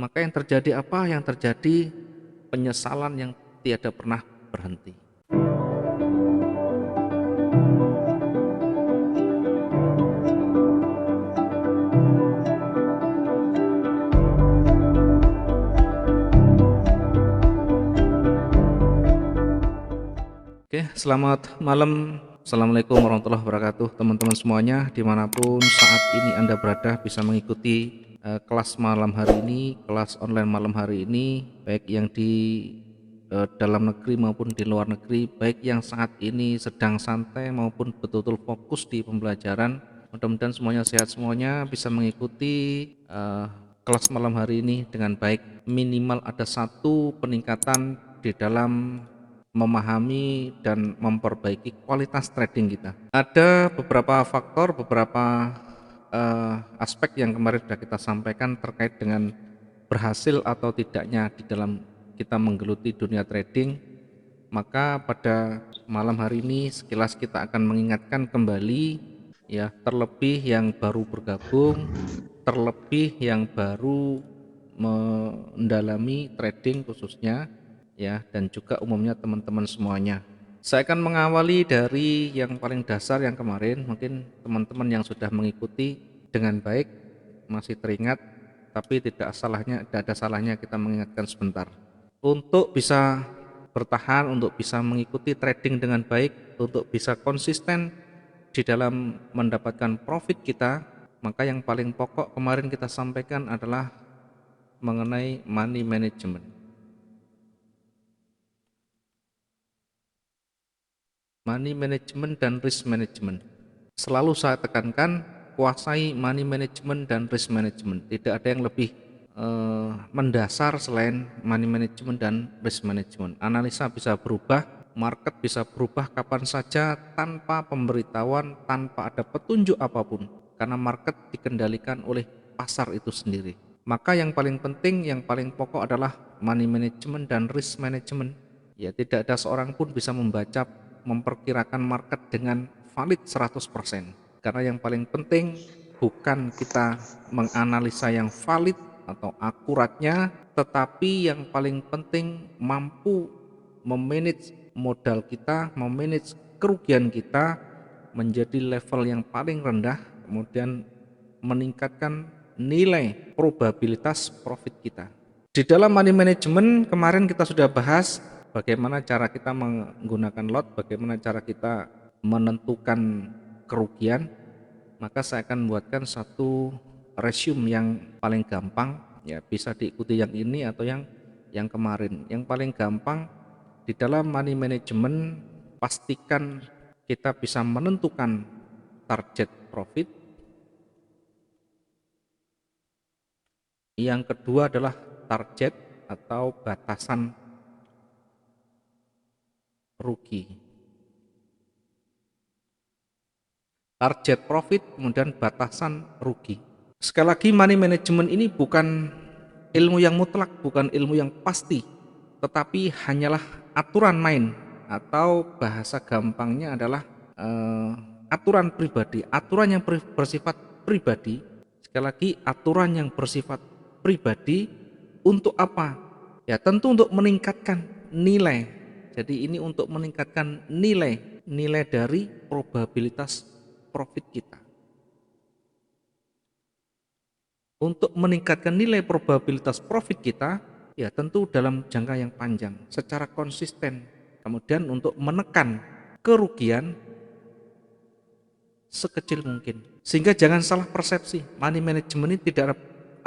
maka yang terjadi apa? Yang terjadi penyesalan yang tiada pernah berhenti. Oke, selamat malam. Assalamualaikum warahmatullahi wabarakatuh, teman-teman semuanya, dimanapun saat ini Anda berada bisa mengikuti kelas malam hari ini, kelas online malam hari ini, baik yang di dalam negeri maupun di luar negeri, baik yang saat ini sedang santai maupun betul-betul fokus di pembelajaran. Mudah-mudahan semuanya sehat, semuanya bisa mengikuti kelas malam hari ini dengan baik. Minimal ada satu peningkatan di dalam memahami dan memperbaiki kualitas trading kita. Ada beberapa faktor, beberapa aspek yang kemarin sudah kita sampaikan terkait dengan berhasil atau tidaknya di dalam kita menggeluti dunia trading. Maka pada malam hari ini sekilas kita akan mengingatkan kembali, ya, terlebih yang baru bergabung, terlebih yang baru mendalami trading khususnya, ya, dan juga umumnya teman-teman semuanya. Saya akan mengawali dari yang paling dasar yang kemarin. Mungkin teman-teman yang sudah mengikuti dengan baik masih teringat, tapi tidak ada salahnya kita mengingatkan sebentar. Untuk bisa bertahan, untuk bisa mengikuti trading dengan baik, untuk bisa konsisten di dalam mendapatkan profit kita, maka yang paling pokok kemarin kita sampaikan adalah mengenai money management. Money management dan risk management. Selalu saya tekankan, kuasai money management dan risk management. Tidak ada yang lebih mendasar selain money management dan risk management. Analisa bisa berubah, market bisa berubah kapan saja tanpa pemberitahuan, tanpa ada petunjuk apapun, karena market dikendalikan oleh pasar itu sendiri. Maka yang paling penting, yang paling pokok adalah money management dan risk management. Ya, tidak ada seorang pun bisa memperkirakan market dengan valid 100%. Karena yang paling penting bukan kita menganalisa yang valid atau akuratnya, tetapi yang paling penting mampu memanage modal kita, memanage kerugian kita menjadi level yang paling rendah, kemudian meningkatkan nilai probabilitas profit kita. Di dalam money management kemarin kita sudah bahas bagaimana cara kita menggunakan lot, bagaimana cara kita menentukan kerugian. Maka saya akan buatkan satu resume yang paling gampang, ya, bisa diikuti yang ini atau yang kemarin. Yang paling gampang di dalam money management, pastikan kita bisa menentukan target profit. Yang kedua adalah target atau batasan rugi. Target profit, kemudian batasan rugi. Sekali lagi, money management ini bukan ilmu yang mutlak, bukan ilmu yang pasti, tetapi hanyalah aturan main, atau bahasa gampangnya adalah aturan pribadi, aturan yang bersifat pribadi. Sekali lagi, aturan yang bersifat pribadi untuk apa? Ya, tentu untuk meningkatkan nilai. Jadi ini untuk meningkatkan nilai dari probabilitas profit kita. Untuk meningkatkan nilai probabilitas profit kita, ya tentu dalam jangka yang panjang, secara konsisten. Kemudian untuk menekan kerugian sekecil mungkin. Sehingga jangan salah persepsi, money management ini tidak ada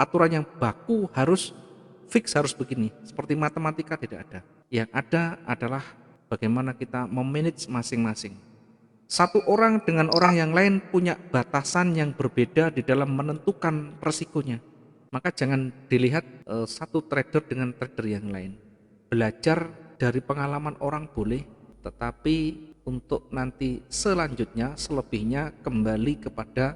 aturan yang baku, harus fix, harus begini. Seperti matematika tidak ada. Yang ada adalah bagaimana kita memanage masing-masing. Satu orang dengan orang yang lain punya batasan yang berbeda di dalam menentukan resikonya. Maka jangan dilihat satu trader dengan trader yang lain. Belajar dari pengalaman orang boleh, tetapi untuk nanti selanjutnya, selebihnya kembali kepada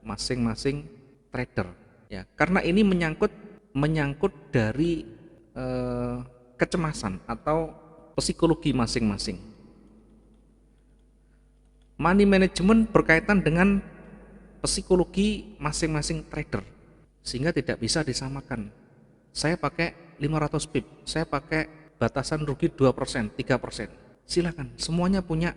masing-masing trader. Ya, karena ini menyangkut dari kecemasan atau psikologi masing-masing. Money management berkaitan dengan psikologi masing-masing trader, sehingga tidak bisa disamakan. saya pakai 500 pip, saya pakai batasan rugi 2%, 3%. Silakan, semuanya punya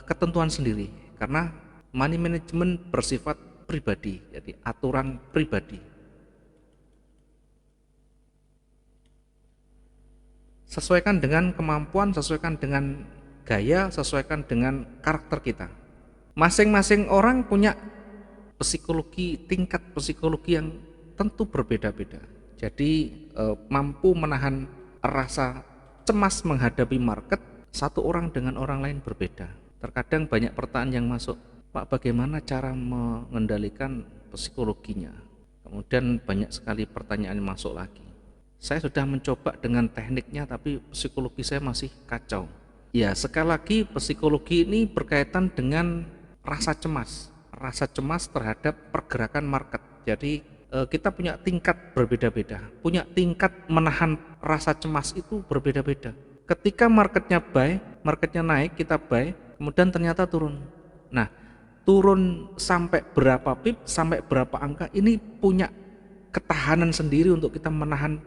ketentuan sendiri karena money management bersifat pribadi, jadi aturan pribadi. Sesuaikan dengan kemampuan, sesuaikan dengan gaya, sesuaikan dengan karakter kita. Masing-masing orang punya psikologi, tingkat psikologi yang tentu berbeda-beda. Jadi mampu menahan rasa cemas menghadapi market satu orang dengan orang lain berbeda. Terkadang banyak pertanyaan yang masuk, Pak, bagaimana cara mengendalikan psikologinya? Kemudian banyak sekali pertanyaan yang masuk lagi. Saya sudah mencoba dengan tekniknya tapi psikologi saya masih kacau. Ya, sekali lagi psikologi ini berkaitan dengan rasa cemas terhadap pergerakan market. Jadi kita punya tingkat berbeda-beda, punya tingkat menahan rasa cemas itu berbeda-beda. Ketika marketnya buy, marketnya naik, kita buy, kemudian ternyata turun. Nah, turun sampai berapa pip, sampai berapa angka, ini punya ketahanan sendiri untuk kita menahan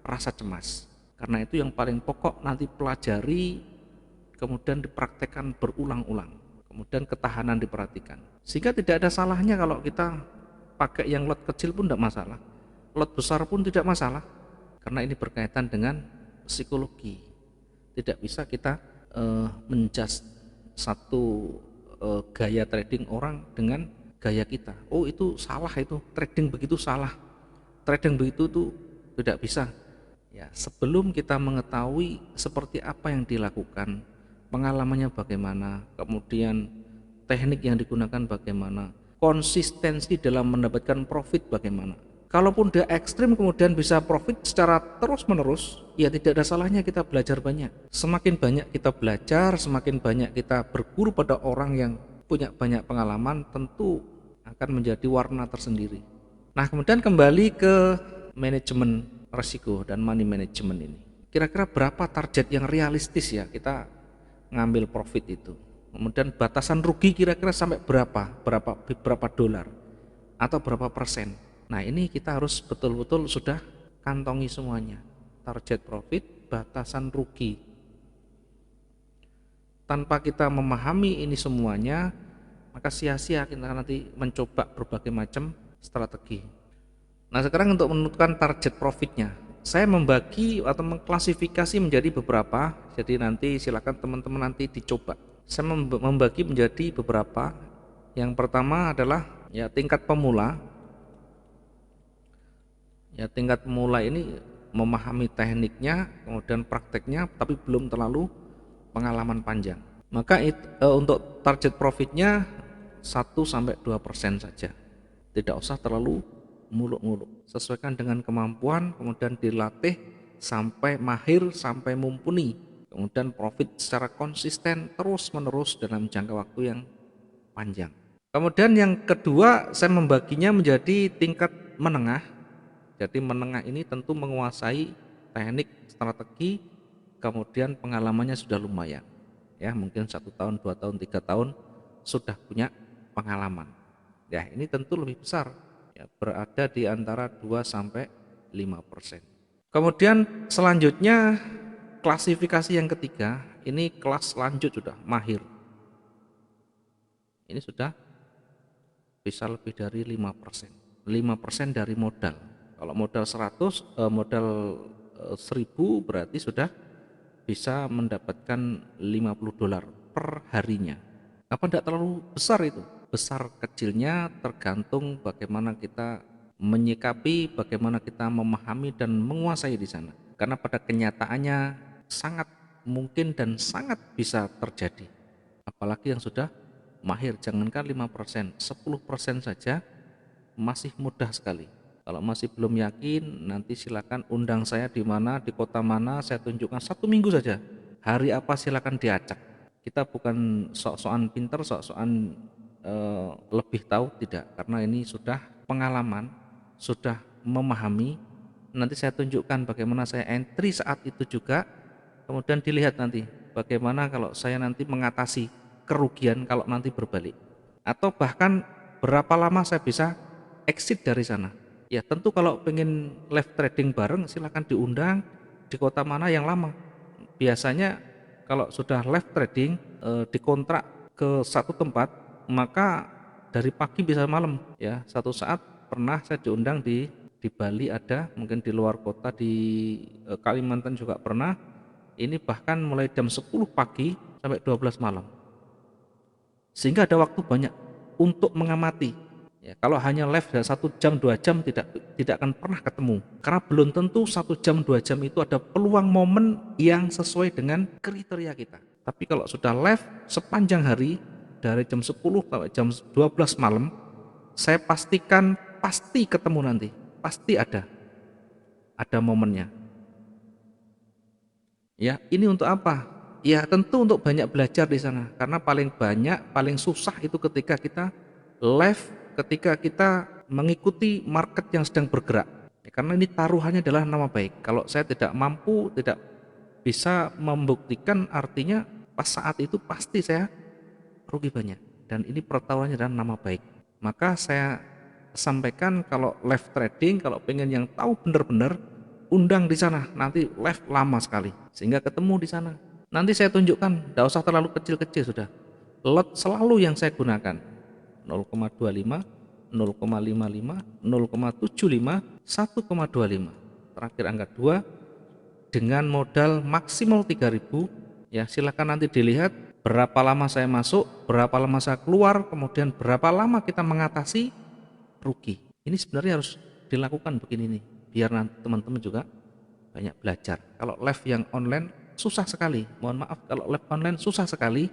rasa cemas. Karena itu yang paling pokok nanti pelajari, kemudian dipraktekkan berulang-ulang, kemudian ketahanan diperhatikan. Sehingga tidak ada salahnya kalau kita pakai yang lot kecil pun tidak masalah, lot besar pun tidak masalah, karena ini berkaitan dengan psikologi. Tidak bisa kita menjudge satu gaya trading orang dengan gaya kita. Oh, itu salah, itu trading begitu salah, trading begitu tuh tidak bisa. Ya, sebelum kita mengetahui seperti apa yang dilakukan, pengalamannya bagaimana, kemudian teknik yang digunakan bagaimana, konsistensi dalam mendapatkan profit bagaimana. Kalaupun dia ekstrim kemudian bisa profit secara terus-menerus, ya tidak ada salahnya kita belajar banyak. Semakin banyak kita belajar, semakin banyak kita berguru pada orang yang punya banyak pengalaman, tentu akan menjadi warna tersendiri. Nah, kemudian kembali ke manajemen risiko dan money management ini. Kira-kira berapa target yang realistis ya kita ngambil profit itu? Kemudian batasan rugi kira-kira sampai berapa dolar atau berapa persen? Nah, ini kita harus betul-betul sudah kantongi semuanya. Target profit, batasan rugi. Tanpa kita memahami ini semuanya, maka sia-sia kita nanti mencoba berbagai macam strategi. Nah, sekarang untuk menentukan target profitnya, saya membagi atau mengklasifikasi menjadi beberapa. Jadi nanti silakan teman-teman nanti dicoba. Saya membagi menjadi beberapa. Yang pertama adalah ya tingkat pemula. Ya, tingkat pemula ini memahami tekniknya, kemudian prakteknya, tapi belum terlalu pengalaman panjang. Maka untuk target profitnya 1-2% saja. Tidak usah terlalu muluk-muluk, sesuaikan dengan kemampuan, kemudian dilatih sampai mahir, sampai mumpuni, kemudian profit secara konsisten terus menerus dalam jangka waktu yang panjang. Kemudian yang kedua, saya membaginya menjadi tingkat menengah. Jadi menengah ini tentu menguasai teknik, strategi, kemudian pengalamannya sudah lumayan, ya mungkin 1 tahun, 2 tahun, 3 tahun sudah punya pengalaman. Ya, ini tentu lebih besar, ya, berada di antara 2-5%. Kemudian selanjutnya klasifikasi yang ketiga, ini kelas lanjut sudah mahir. Ini sudah bisa lebih dari 5%. 5% dari modal. Kalau modal 100, modal 1000 berarti sudah bisa mendapatkan 50 dolar per harinya. Apa tidak terlalu besar itu? Besar kecilnya tergantung bagaimana kita menyikapi, bagaimana kita memahami dan menguasai di sana. Karena pada kenyataannya sangat mungkin dan sangat bisa terjadi. Apalagi yang sudah mahir, jangankan 5%, 10% saja masih mudah sekali. Kalau masih belum yakin, nanti silakan undang saya di mana, di kota mana, saya tunjukkan 1 minggu saja. Hari apa silakan diacak. Kita bukan sok-sokan pinter, sok-sokan lebih tahu, tidak, karena ini sudah pengalaman, sudah memahami. Nanti saya tunjukkan bagaimana saya entry saat itu juga, kemudian dilihat nanti bagaimana kalau saya nanti mengatasi kerugian kalau nanti berbalik, atau bahkan berapa lama saya bisa exit dari sana. Ya tentu kalau pengen live trading bareng silakan diundang di kota mana yang lama. Biasanya kalau sudah live trading dikontrak ke satu tempat, maka dari pagi bisa malam ya. Satu saat pernah saya diundang di Bali ada, mungkin di luar kota di Kalimantan juga pernah. Ini bahkan mulai jam 10 pagi sampai 12 malam. Sehingga ada waktu banyak untuk mengamati. Ya, kalau hanya live dari 1 jam 2 jam tidak akan pernah ketemu. Karena belum tentu 1 jam 2 jam itu ada peluang momen yang sesuai dengan kriteria kita. Tapi kalau sudah live sepanjang hari dari jam 10 sampai jam 12 malam, saya pastikan pasti ketemu nanti, pasti ada momennya. Ya, ini untuk apa? Ya, tentu untuk banyak belajar di sana. Karena paling banyak, paling susah itu ketika kita live, ketika kita mengikuti market yang sedang bergerak. Ya, karena ini taruhannya adalah nama baik. Kalau saya tidak mampu, tidak bisa membuktikan, artinya pas saat itu pasti saya rugi banyak. Dan ini pertaruhannya adalah nama baik. Maka saya sampaikan kalau live trading, kalau pengen yang tahu benar-benar, undang di sana. Nanti live lama sekali, sehingga ketemu di sana. Nanti saya tunjukkan, tidak usah terlalu kecil-kecil sudah. Lot selalu yang saya gunakan 0,25, 0,55, 0,75, 1,25. Terakhir angka 2 dengan modal maksimal 3.000. Ya, silakan nanti dilihat berapa lama saya masuk, berapa lama saya keluar, kemudian berapa lama kita mengatasi rugi. Ini sebenarnya harus dilakukan begini nih, biar nanti teman-teman juga banyak belajar. Kalau live yang online susah sekali, mohon maaf kalau live online susah sekali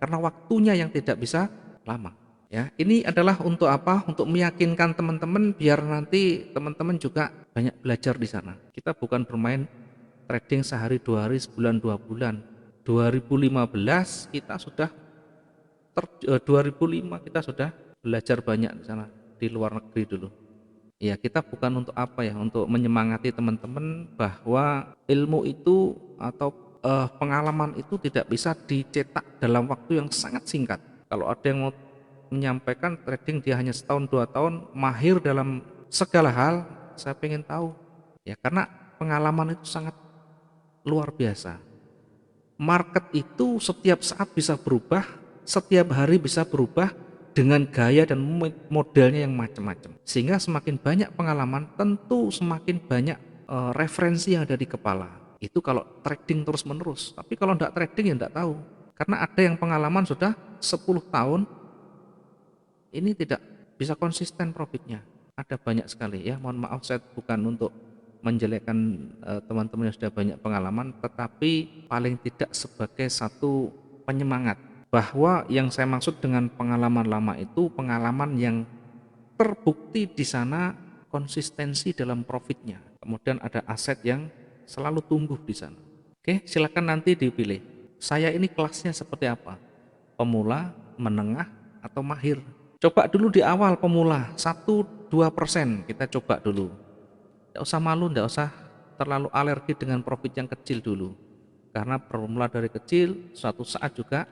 karena waktunya yang tidak bisa lama. Ya, ini adalah untuk apa? Untuk meyakinkan teman-teman biar nanti teman-teman juga banyak belajar di sana. Kita bukan bermain trading sehari 2 hari, sebulan 2 bulan. 2015 kita sudah 2005 kita sudah belajar banyak di sana, di luar negeri dulu. Ya, kita bukan untuk apa ya, untuk menyemangati teman-teman bahwa ilmu itu atau pengalaman itu tidak bisa dicetak dalam waktu yang sangat singkat. Kalau ada yang mau menyampaikan trading dia hanya setahun 2 tahun mahir dalam segala hal, saya pengen tahu ya, karena pengalaman itu sangat luar biasa. Market itu setiap saat bisa berubah, setiap hari bisa berubah dengan gaya dan modelnya yang macam-macam. Sehingga semakin banyak pengalaman, tentu semakin banyak referensi yang ada di kepala. Itu kalau trading terus-menerus. Tapi kalau tidak trading ya tidak tahu. Karena ada yang pengalaman sudah 10 tahun, ini tidak bisa konsisten profitnya. Ada banyak sekali ya. Mohon maaf saya bukan untuk menjelekkan teman-teman yang sudah banyak pengalaman, tetapi paling tidak sebagai satu penyemangat bahwa yang saya maksud dengan pengalaman lama itu pengalaman yang terbukti di sana konsistensi dalam profitnya, kemudian ada aset yang selalu tumbuh di sana. Oke, silakan nanti dipilih. Saya ini kelasnya seperti apa? Pemula, menengah, atau mahir? Coba dulu di awal pemula 1-2% kita coba dulu. Tidak usah malu, tidak usah terlalu alergi dengan profit yang kecil dulu. Karena bermula dari kecil, suatu saat juga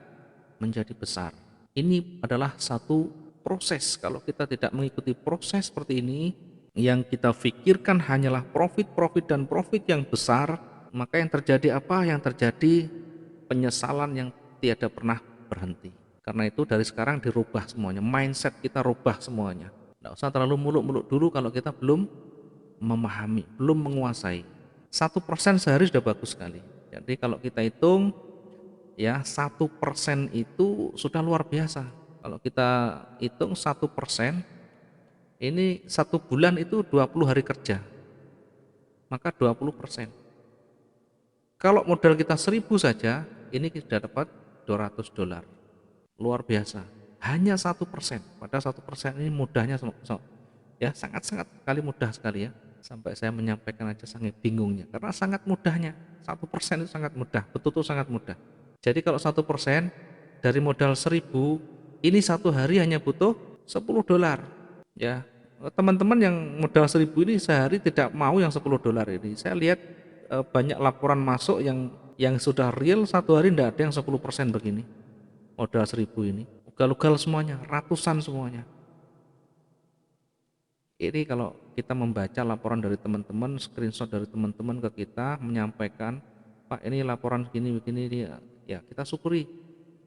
menjadi besar. Ini adalah satu proses. Kalau kita tidak mengikuti proses seperti ini, yang kita pikirkan hanyalah profit dan profit yang besar, maka yang terjadi apa? Yang terjadi penyesalan yang tiada pernah berhenti. Karena itu dari sekarang dirubah semuanya, mindset kita rubah semuanya. Tidak usah terlalu muluk-muluk dulu kalau kita belum memahami, belum menguasai. 1% sehari sudah bagus sekali. Jadi kalau kita hitung ya 1% itu sudah luar biasa. Kalau kita hitung 1%, ini 1 bulan itu 20 hari kerja, maka 20%. Kalau modal kita 1.000 saja, ini kita dapat $200. Luar biasa. Hanya 1%. Pada 1% ini mudahnya ya sangat-sangat sekali mudah sekali ya. Sampai saya menyampaikan aja sangat bingungnya karena sangat mudahnya. 1% itu sangat mudah, betul-betul sangat mudah. Jadi kalau 1% dari modal 1.000, ini satu hari hanya butuh $10 ya. Teman-teman yang modal 1.000 ini sehari tidak mau yang $10 ini. Saya lihat banyak laporan masuk yang sudah real satu hari tidak ada yang 10% begini. Modal 1.000 ini ugal-ugal semuanya, ratusan semuanya. Ini kalau kita membaca laporan dari teman-teman, screenshot dari teman-teman ke kita menyampaikan, Pak ini laporan begini dia, ya kita syukuri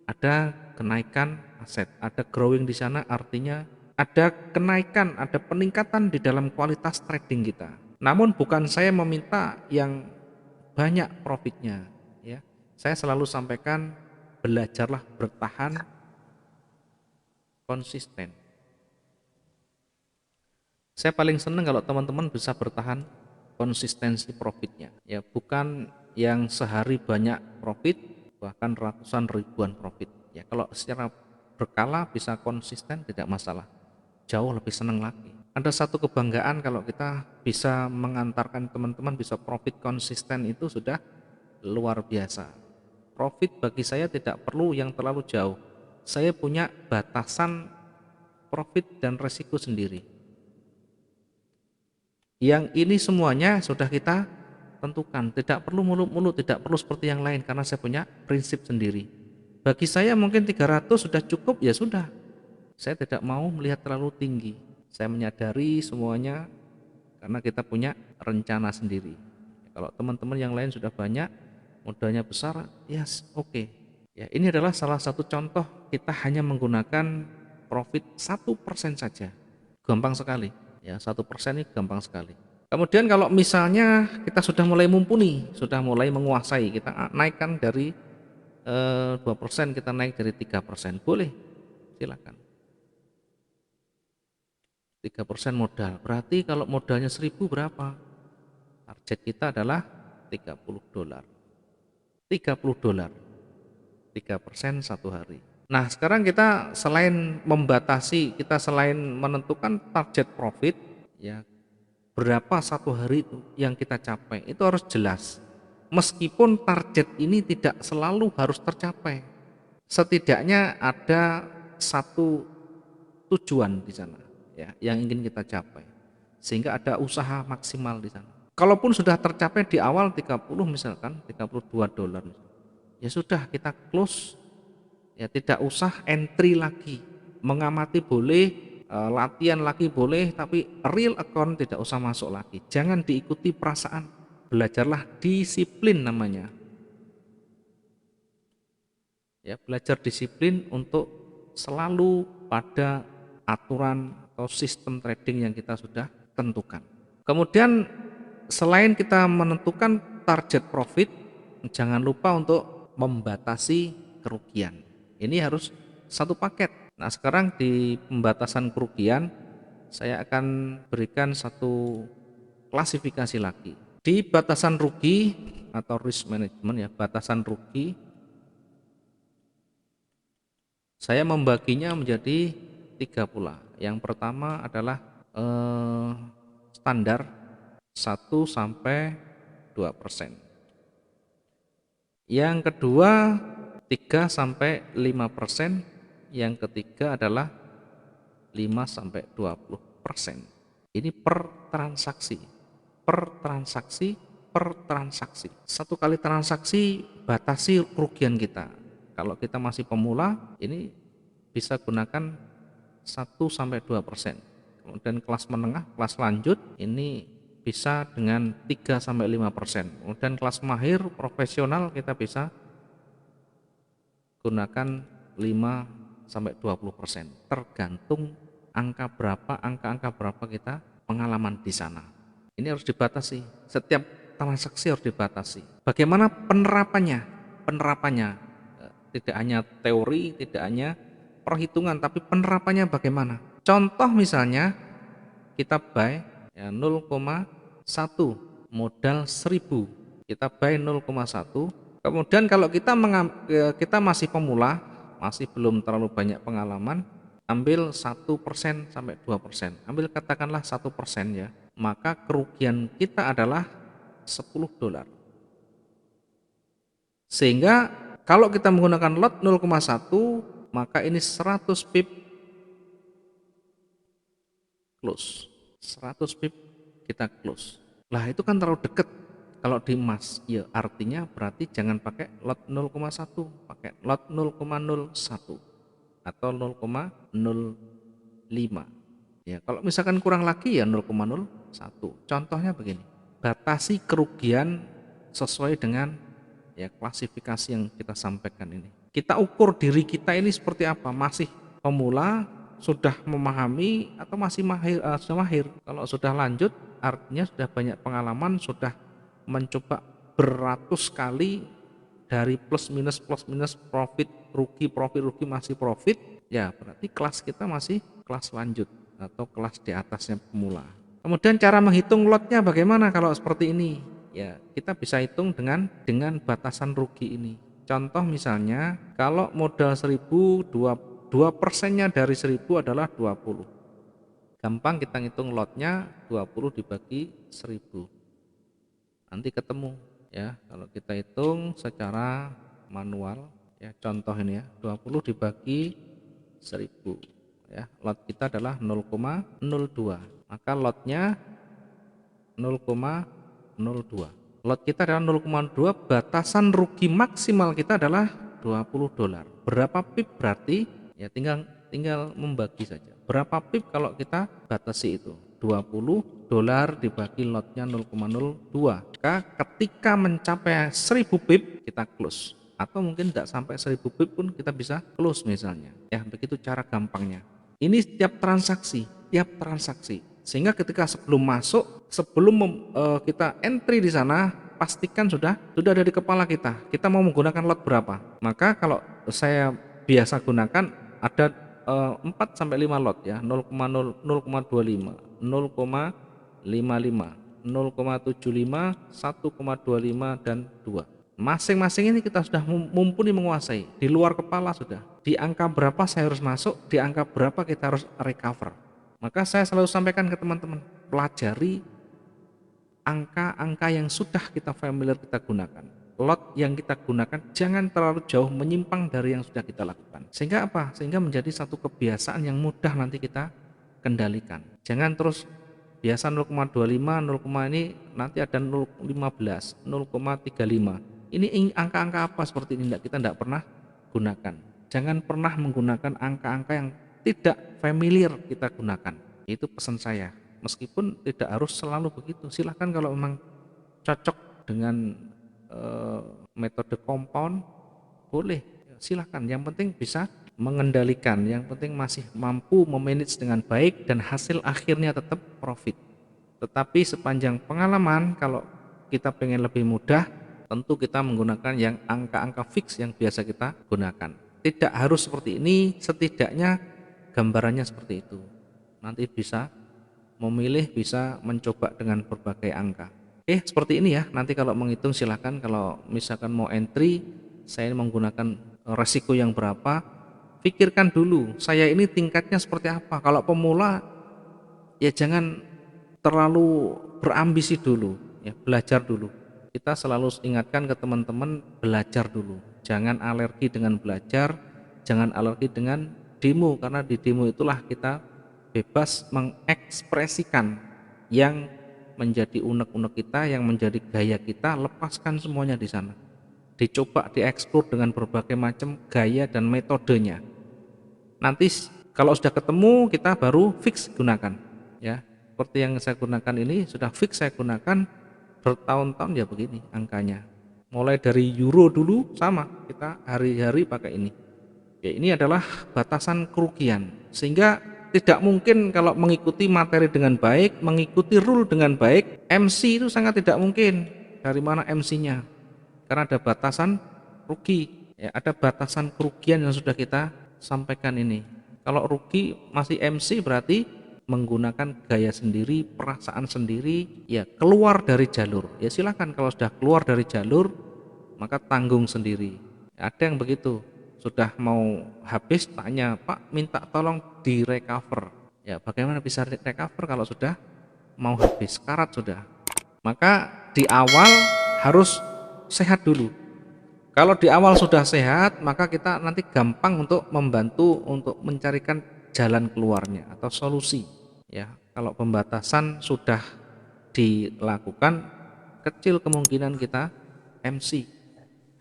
ada kenaikan aset, ada growing di sana, artinya ada kenaikan, ada peningkatan di dalam kualitas trading kita. Namun bukan saya meminta yang banyak profitnya, ya. Saya selalu sampaikan belajarlah bertahan konsisten. Saya paling senang kalau teman-teman bisa bertahan konsistensi profitnya, ya bukan yang sehari banyak profit bahkan ratusan ribuan profit. Ya kalau secara berkala bisa konsisten tidak masalah, jauh lebih senang lagi. Ada satu kebanggaan kalau kita bisa mengantarkan teman-teman bisa profit konsisten, itu sudah luar biasa. Profit bagi saya tidak perlu yang terlalu jauh. Saya punya batasan profit dan resiko sendiri. Yang ini semuanya sudah kita tentukan, tidak perlu muluk-muluk, tidak perlu seperti yang lain karena saya punya prinsip sendiri. Bagi saya mungkin 300 sudah cukup, ya sudah. Saya tidak mau melihat terlalu tinggi. Saya menyadari semuanya karena kita punya rencana sendiri. Kalau teman-teman yang lain sudah banyak, modalnya besar, yes, oke. Ya, ini adalah salah satu contoh kita hanya menggunakan profit 1% saja. Gampang sekali. Ya, 1% ini gampang sekali. Kemudian kalau misalnya kita sudah mulai mumpuni, sudah mulai menguasai, kita naikkan dari 2%, kita naik dari 3%, boleh, silakan. 3% modal, berarti kalau modalnya 1.000 berapa? Target kita adalah $30. $30, 3% satu hari. Nah sekarang kita selain membatasi, kita selain menentukan target profit, ya berapa satu hari itu yang kita capai, itu harus jelas. Meskipun target ini tidak selalu harus tercapai, setidaknya ada satu tujuan di sana, ya yang ingin kita capai, sehingga ada usaha maksimal di sana. Kalaupun sudah tercapai di awal 30 misalkan $32, ya sudah kita close, ya tidak usah entry lagi. Mengamati boleh, latihan lagi boleh, tapi real account tidak usah masuk lagi. Jangan diikuti perasaan, belajarlah disiplin namanya, ya belajar disiplin untuk selalu pada aturan atau sistem trading yang kita sudah tentukan. Kemudian selain kita menentukan target profit, jangan lupa untuk membatasi kerugian. Ini harus satu paket. Nah sekarang di pembatasan kerugian saya akan berikan satu klasifikasi lagi. Di batasan rugi atau risk management, ya batasan rugi, saya membaginya menjadi 3 pula. Yang pertama adalah standar 1-2%. Yang kedua 3-5%. Yang ketiga adalah 5-20%. Ini per transaksi. Per transaksi, per transaksi. Satu kali transaksi batasi kerugian kita. Kalau kita masih pemula, ini bisa gunakan 1-2%. Kemudian kelas menengah, kelas lanjut, ini bisa dengan 3-5%. Kemudian kelas mahir, profesional, kita bisa gunakan 5-20%. Tergantung angka-angka berapa kita pengalaman di sana. Ini harus dibatasi. Setiap transaksi harus dibatasi. Bagaimana penerapannya? Penerapannya tidak hanya teori, tidak hanya perhitungan, tapi penerapannya bagaimana? Contoh misalnya kita buy, ya, 0,1 modal 1.000, kita buy 0,1. Kemudian kalau kita masih pemula, masih belum terlalu banyak pengalaman, ambil 1%-2%, ambil katakanlah 1% ya, maka kerugian kita adalah $10. Sehingga kalau kita menggunakan lot 0,1, maka ini 100 pip close, 100 pip kita close. Lah itu kan terlalu dekat. Kalau di emas, ya artinya berarti jangan pakai lot 0,1, pakai lot 0,01 atau 0,05. Ya, kalau misalkan kurang lagi ya 0,01. Contohnya begini, batasi kerugian sesuai dengan ya klasifikasi yang kita sampaikan ini. Kita ukur diri kita ini seperti apa, masih pemula, sudah memahami, atau masih sudah mahir. Kalau sudah lanjut artinya sudah banyak pengalaman, sudah mencoba beratus kali dari plus minus profit rugi masih profit, ya berarti kelas kita masih kelas lanjut atau kelas di atasnya pemula. Kemudian cara menghitung lotnya bagaimana kalau seperti ini? Ya, kita bisa hitung dengan batasan rugi ini. Contoh misalnya, kalau modal 1000, 2%-nya dari 1000 adalah 20. Gampang kita ngitung lotnya, 20 dibagi 1000. Nanti ketemu ya, kalau kita hitung secara manual ya, contoh ini ya, 20 dibagi 1000 ya, lot kita adalah 0,02, maka lotnya 0,02. Lot kita adalah 0,2, batasan rugi maksimal kita adalah $20. Berapa pip berarti? Ya tinggal membagi saja. Berapa pip kalau kita batasi itu? $20 dibagi lotnya 0,02. Maka ketika mencapai 1000 pip kita close. Atau mungkin tidak sampai 1000 pip pun kita bisa close misalnya. Ya begitu cara gampangnya. Ini tiap transaksi. Sehingga ketika sebelum masuk, sebelum kita entry di sana, pastikan sudah ada di kepala kita. Kita mau menggunakan lot berapa? Maka kalau saya biasa gunakan ada 4 sampai 5 lot ya, 0,0, 0,25, 0,55, 0,75, 1,25 dan 2. Masing-masing ini kita sudah mumpuni menguasai. Di luar kepala sudah. Di angka berapa saya harus masuk, di angka berapa kita harus recover. Maka saya selalu sampaikan ke teman-teman, pelajari angka-angka yang sudah kita familiar kita gunakan. Lot yang kita gunakan jangan terlalu jauh menyimpang dari yang sudah kita lakukan. Sehingga apa? Sehingga menjadi satu kebiasaan yang mudah nanti kita kendalikan. Jangan terus biasa 0,25, 0, ini nanti ada 0,15, 0,35. Ini angka-angka apa seperti ini kita tidak pernah gunakan. Jangan pernah menggunakan angka-angka yang tidak familiar kita gunakan. Itu pesan saya. Meskipun tidak harus selalu begitu. Silahkan kalau memang cocok dengan metode compound, boleh. Silahkan. Yang penting bisa mengendalikan. Yang penting masih mampu memanage dengan baik dan hasil akhirnya tetap profit. Tetapi sepanjang pengalaman, kalau kita pengen lebih mudah, tentu kita menggunakan yang angka-angka fix yang biasa kita gunakan. Tidak harus seperti ini, setidaknya gambarannya seperti itu. Nanti bisa memilih, bisa mencoba dengan berbagai angka. Seperti ini ya. Nanti kalau menghitung silahkan. Kalau misalkan mau entry, saya menggunakan resiko yang berapa, pikirkan dulu saya ini tingkatnya seperti apa. Kalau pemula ya jangan terlalu berambisi dulu ya, belajar dulu. Kita selalu ingatkan ke teman-teman, belajar dulu. Jangan alergi dengan belajar, jangan alergi dengan demo, karena di demo itulah kita bebas mengekspresikan yang menjadi unek-unek kita, yang menjadi gaya kita. Lepaskan semuanya di sana, dicoba dieksplor dengan berbagai macam gaya dan metodenya. Nanti kalau sudah ketemu, kita baru fix gunakan ya. Seperti yang saya gunakan ini sudah fix saya gunakan bertahun-tahun ya, begini angkanya. Mulai dari euro dulu sama, kita hari-hari pakai ini. Ya, ini adalah batasan kerugian, sehingga tidak mungkin kalau mengikuti materi dengan baik, mengikuti rule dengan baik, MC itu sangat tidak mungkin. Dari mana MC-nya? Karena ada batasan rugi, ya, ada batasan kerugian yang sudah kita sampaikan ini. Kalau rugi masih MC berarti menggunakan gaya sendiri, perasaan sendiri, ya keluar dari jalur. Ya silakan, kalau sudah keluar dari jalur maka tanggung sendiri. Ya, ada yang begitu. Sudah mau habis tanya, Pak minta tolong di recover. Ya bagaimana bisa recover kalau sudah mau habis, karat sudah. Maka di awal harus sehat dulu. Kalau di awal sudah sehat, maka kita nanti gampang untuk membantu untuk mencarikan jalan keluarnya atau solusi. Ya, kalau pembatasan sudah dilakukan, kecil kemungkinan kita MC.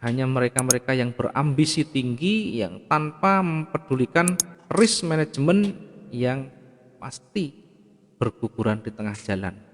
Hanya mereka-mereka yang berambisi tinggi, yang tanpa mempedulikan risk management yang pasti berguguran di tengah jalan.